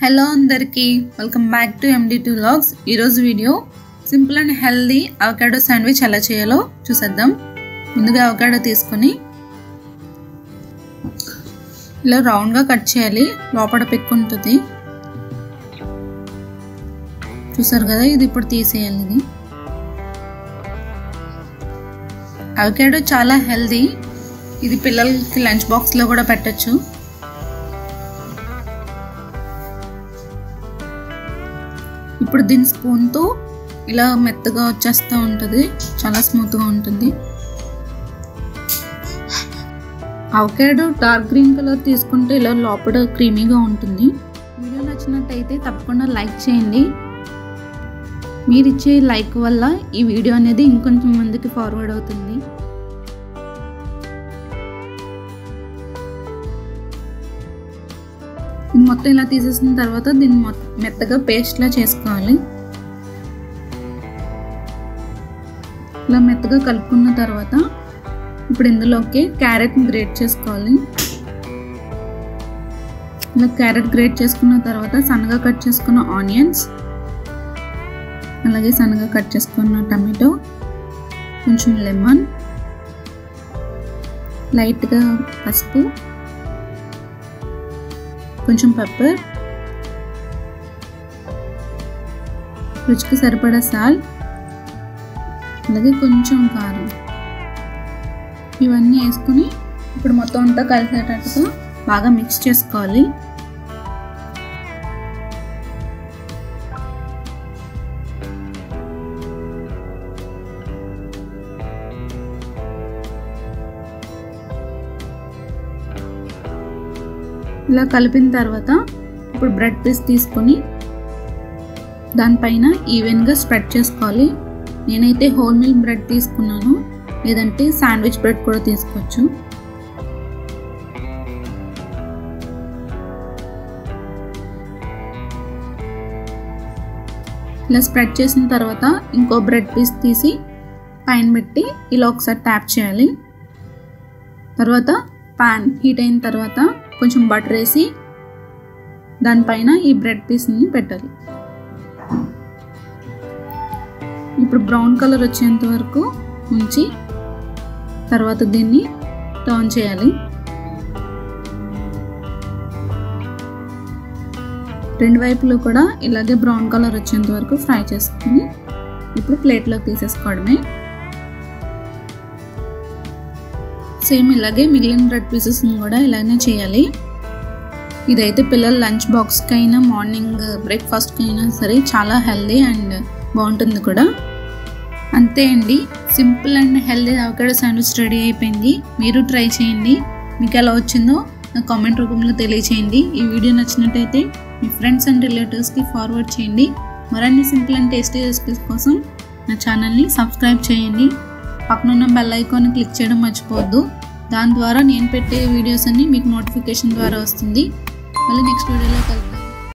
Hello అందరికీ welcome back to MD2 Vlogs. ఈరోజు video simple and healthy avocado sandwich ఎలా చేయాలో చూసేద్దాం. ముందుగా అవకాడో తీసుకొని ఇలా రౌండ్గా కట్ చేయాలి, లోపల పిక్ ఉంటుంది చూసారు కదా. ఇది ఇప్పుడు తీసేయాలి. ఇది అవకాడో చాలా హెల్దీ, ఇది పిల్లలకి లంచ్ బాక్స్లో కూడా పెట్టచ్చు. ఇప్పుడు దీని స్పూన్తో ఇలా మెత్తగా వచ్చేస్తూ ఉంటుంది, చాలా స్మూత్గా ఉంటుంది. అవకాడో డార్క్ గ్రీన్ కలర్ తీసుకుంటే ఇలా లోపల క్రీమీగా ఉంటుంది. వీడియో నచ్చినట్టయితే తప్పకుండా లైక్ చేయండి. మీరు ఇచ్చే లైక్ వల్ల ఈ వీడియో అనేది ఇంకొంచెం మందికి ఫార్వర్డ్ అవుతుంది. ఇది మొత్తం ఇలా తీసేసిన తర్వాత దీన్ని మెత్తగా పేస్ట్లా చేసుకోవాలి. ఇలా మెత్తగా కలుపుకున్న తర్వాత ఇప్పుడు ఇందులోకి క్యారెట్ని గ్రేట్ చేసుకోవాలి. ఇలా క్యారెట్ గ్రేట్ చేసుకున్న తర్వాత సన్నగా కట్ చేసుకున్న ఆనియన్స్, అలాగే సన్నగా కట్ చేసుకున్న టమాటో, కొంచెం లెమన్, లైట్గా పసుపు, కొంచెం పెప్పర్, రుచికి సరిపడా సాల్ట్, అలాగే కొంచెం కారం, ఇవన్నీ వేసుకుని ఇప్పుడు మొత్తం అంతా కలిసేటట్టుగా బాగా మిక్స్ చేసుకోవాలి. ఇలా కలిపిన తర్వాత ఇప్పుడు బ్రెడ్ పీస్ తీసుకొని దానిపైన ఈవెన్గా స్ప్రెడ్ చేసుకోవాలి. నేనైతే హోల్ మిల్క్ బ్రెడ్ తీసుకున్నాను, లేదంటే శాండ్విచ్ బ్రెడ్ కూడా తీసుకోవచ్చు. ఇలా స్ప్రెడ్ చేసిన తర్వాత ఇంకో బ్రెడ్ పీస్ తీసి పైన పెట్టి ఇలా ఒకసారి ట్యాప్ చేయాలి. తర్వాత పాన్ హీట్ అయిన తర్వాత కొంచెం బటర్ వేసి దానిపైన ఈ బ్రెడ్ పీస్ని పెట్టాలి. ఇప్పుడు బ్రౌన్ కలర్ వచ్చేంత వరకు ఉంచి తర్వాత దీన్ని టర్న్ చేయాలి. రెండు వైపులు కూడా ఇలాగే బ్రౌన్ కలర్ వచ్చేంత వరకు ఫ్రై చేసుకుని ఇప్పుడు ప్లేట్లోకి తీసేసుకోవడమే. సేమ్ ఇలాగే మిగిలిన బ్రెడ్ పీసెస్ని కూడా ఇలానే చేయాలి. ఇదైతే పిల్లల లంచ్ బాక్స్కి అయినా మార్నింగ్ బ్రేక్ఫాస్ట్కి అయినా సరే చాలా హెల్దీ అండ్ బాగుంటుంది కూడా. అంతే అండి, simple and healthy avocado sandwich ready అయిపోయింది. మీరు ట్రై చేయండి, మీకు ఎలా వచ్చిందో నా కామెంట్ రూపంలో తెలియచేయండి. ఈ వీడియో నచ్చినట్టయితే మీ ఫ్రెండ్స్ అండ్ రిలేటివ్స్కి ఫార్వర్డ్ చేయండి. మరిన్ని సింపుల్ అండ్ టేస్టీ రెసిపీస్ కోసం నా ఛానల్ని సబ్స్క్రైబ్ చేయండి. పక్కనున్న బెల్ ఐకాన్ని క్లిక్ చేయడం మర్చిపోవద్దు. దాని ద్వారా నేను పెట్టే వీడియోస్ అన్ని మీకు నోటిఫికేషన్ ద్వారా వస్తుంది. మళ్ళీ నెక్స్ట్ వీడియోలో కలుద్దాం.